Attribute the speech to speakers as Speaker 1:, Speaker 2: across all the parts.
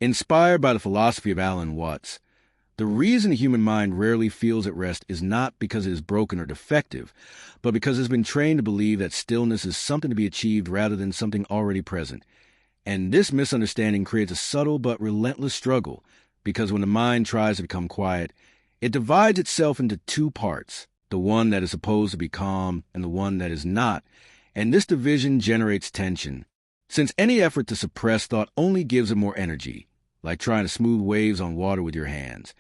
Speaker 1: Inspired by the philosophy of Alan Watts, the reason the human mind rarely feels at rest is not because it is broken or defective, but because it has been trained to believe that stillness is something to be achieved rather than something already present. And this misunderstanding creates a subtle but relentless struggle, because when the mind tries to become quiet, it divides itself into two parts, the one that is supposed to be calm and the one that is not, and this division generates tension, since any effort to suppress thought only gives it more energy, like trying to smooth waves on water with your hands.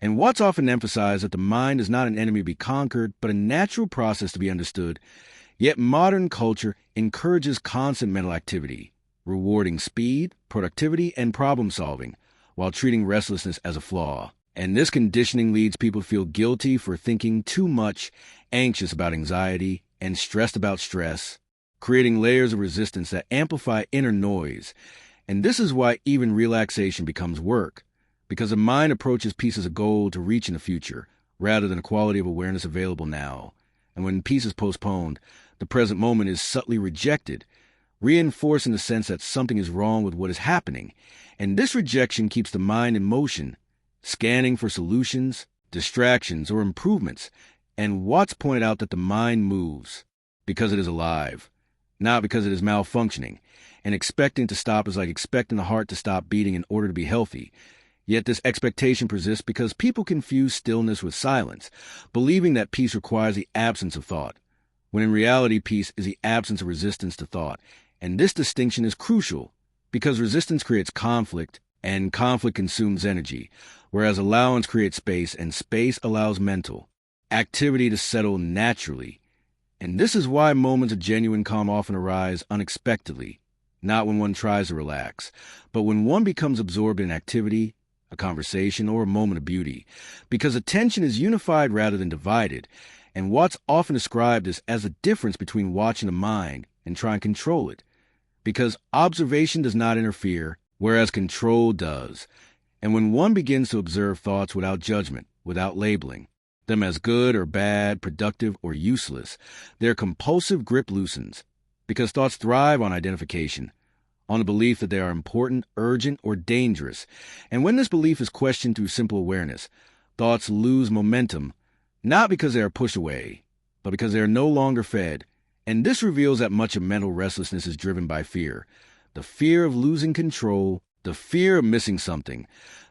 Speaker 1: And Watts often emphasized that the mind is not an enemy to be conquered, but a natural process to be understood, yet modern culture encourages constant mental activity, rewarding speed, productivity, and problem-solving, while treating restlessness as a flaw. And this conditioning leads people to feel guilty for thinking too much, anxious about anxiety, and stressed about stress, creating layers of resistance that amplify inner noise. And this is why even relaxation becomes work, because the mind approaches peace as a goal to reach in the future, rather than a quality of awareness available now. And when peace is postponed, the present moment is subtly rejected, reinforcing the sense that something is wrong with what is happening. And this rejection keeps the mind in motion, scanning for solutions, distractions, or improvements. And Watts pointed out that the mind moves because it is alive, not because it is malfunctioning. And expecting to stop is like expecting the heart to stop beating in order to be healthy. Yet this expectation persists because people confuse stillness with silence, believing that peace requires the absence of thought, when in reality peace is the absence of resistance to thought. And this distinction is crucial, because resistance creates conflict, and conflict consumes energy, whereas allowance creates space, and space allows mental activity to settle naturally. And this is why moments of genuine calm often arise unexpectedly, not when one tries to relax, but when one becomes absorbed in activity, a conversation, or a moment of beauty, because attention is unified rather than divided. And Watts often described this as the difference between watching the mind and trying to control it, because observation does not interfere, whereas control does. And when one begins to observe thoughts without judgment, without labeling them as good or bad, productive or useless, their compulsive grip loosens, because thoughts thrive on identification, on the belief that they are important, urgent, or dangerous. And when this belief is questioned through simple awareness, thoughts lose momentum, not because they are pushed away, but because they are no longer fed. And this reveals that much of mental restlessness is driven by fear. The fear of losing control, the fear of missing something,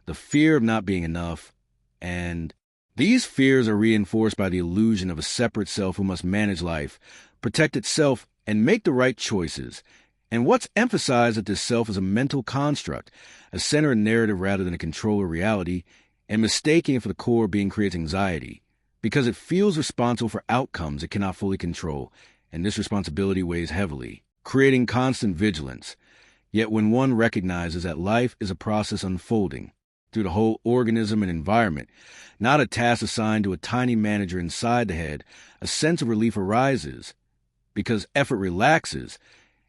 Speaker 1: the fear of not being enough. And these fears are reinforced by the illusion of a separate self who must manage life, protect itself, and make the right choices. And Watts emphasized that this self is a mental construct, a center of narrative rather than a controller of reality, and mistaking it for the core being creates anxiety, because it feels responsible for outcomes it cannot fully control, and this responsibility weighs heavily, creating constant vigilance. Yet when one recognizes that life is a process unfolding through the whole organism and environment, not a task assigned to a tiny manager inside the head, a sense of relief arises, because effort relaxes.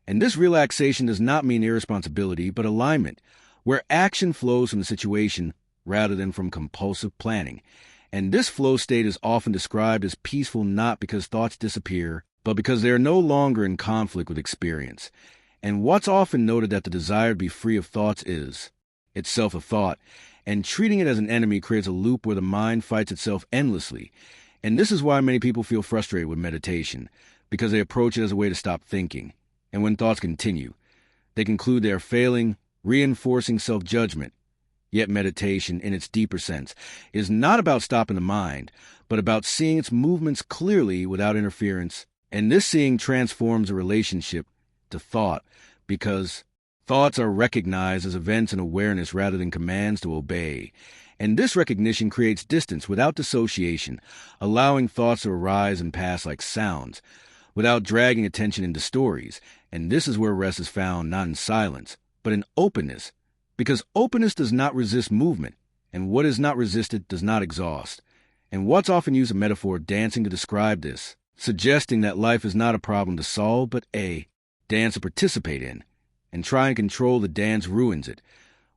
Speaker 1: And this relaxation does not mean irresponsibility, but alignment, where action flows from the situation rather than from compulsive planning. And this flow state is often described as peaceful not because thoughts disappear, but because they are no longer in conflict with experience. And Watts often noted that the desire to be free of thoughts is itself a thought, and treating it as an enemy creates a loop where the mind fights itself endlessly. And this is why many people feel frustrated with meditation, because they approach it as a way to stop thinking. And when thoughts continue, they conclude they are failing, reinforcing self-judgment. Yet meditation, in its deeper sense, is not about stopping the mind, but about seeing its movements clearly without interference. And this seeing transforms a relationship to thought, because thoughts are recognized as events in awareness rather than commands to obey. And this recognition creates distance without dissociation, allowing thoughts to arise and pass like sounds, without dragging attention into stories. And this is where rest is found, not in silence, but in openness, because openness does not resist movement, and what is not resisted does not exhaust. And Watts often used a metaphor of dancing to describe this, suggesting that life is not a problem to solve, but a dance to participate in, and trying to control the dance ruins it,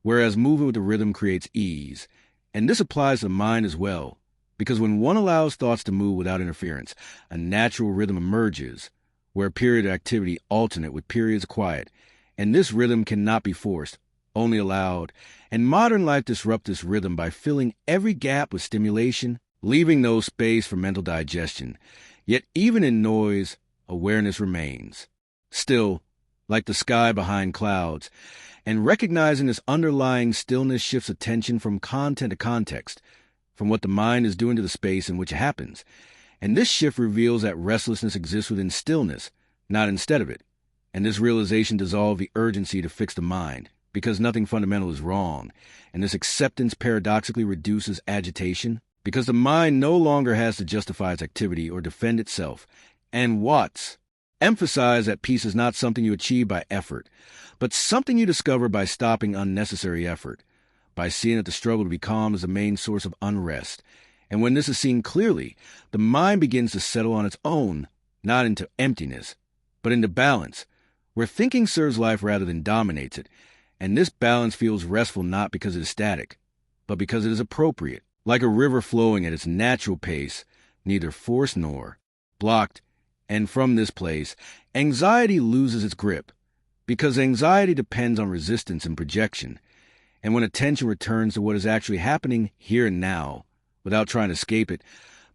Speaker 1: whereas moving with the rhythm creates ease. And this applies to the mind as well, because when one allows thoughts to move without interference, a natural rhythm emerges, where periods of activity alternate with periods of quiet, and this rhythm cannot be forced, only allowed, and modern life disrupts this rhythm by filling every gap with stimulation, leaving no space for mental digestion. Yet even in noise, awareness remains. Still, like the sky behind clouds, and recognizing this underlying stillness shifts attention from content to context, from what the mind is doing to the space in which it happens. And this shift reveals that restlessness exists within stillness, not instead of it. And this realization dissolves the urgency to fix the mind, because nothing fundamental is wrong. And this acceptance paradoxically reduces agitation, because the mind no longer has to justify its activity or defend itself. And Watts emphasized that peace is not something you achieve by effort, but something you discover by stopping unnecessary effort, by seeing that the struggle to be calm is the main source of unrest. And when this is seen clearly, the mind begins to settle on its own, not into emptiness, but into balance, where thinking serves life rather than dominates it. And this balance feels restful not because it is static, but because it is appropriate, like a river flowing at its natural pace, neither forced nor blocked. And from this place, anxiety loses its grip, because anxiety depends on resistance and projection. And when attention returns to what is actually happening here and now, without trying to escape it,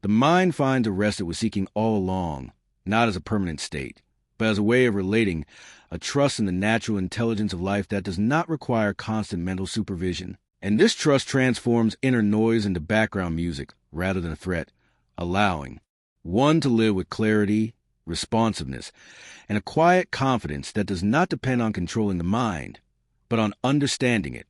Speaker 1: the mind finds a rest it was seeking all along, not as a permanent state, but as a way of relating, a trust in the natural intelligence of life that does not require constant mental supervision. And this trust transforms inner noise into background music rather than a threat, allowing one to live with clarity, responsiveness, and a quiet confidence that does not depend on controlling the mind, but on understanding it.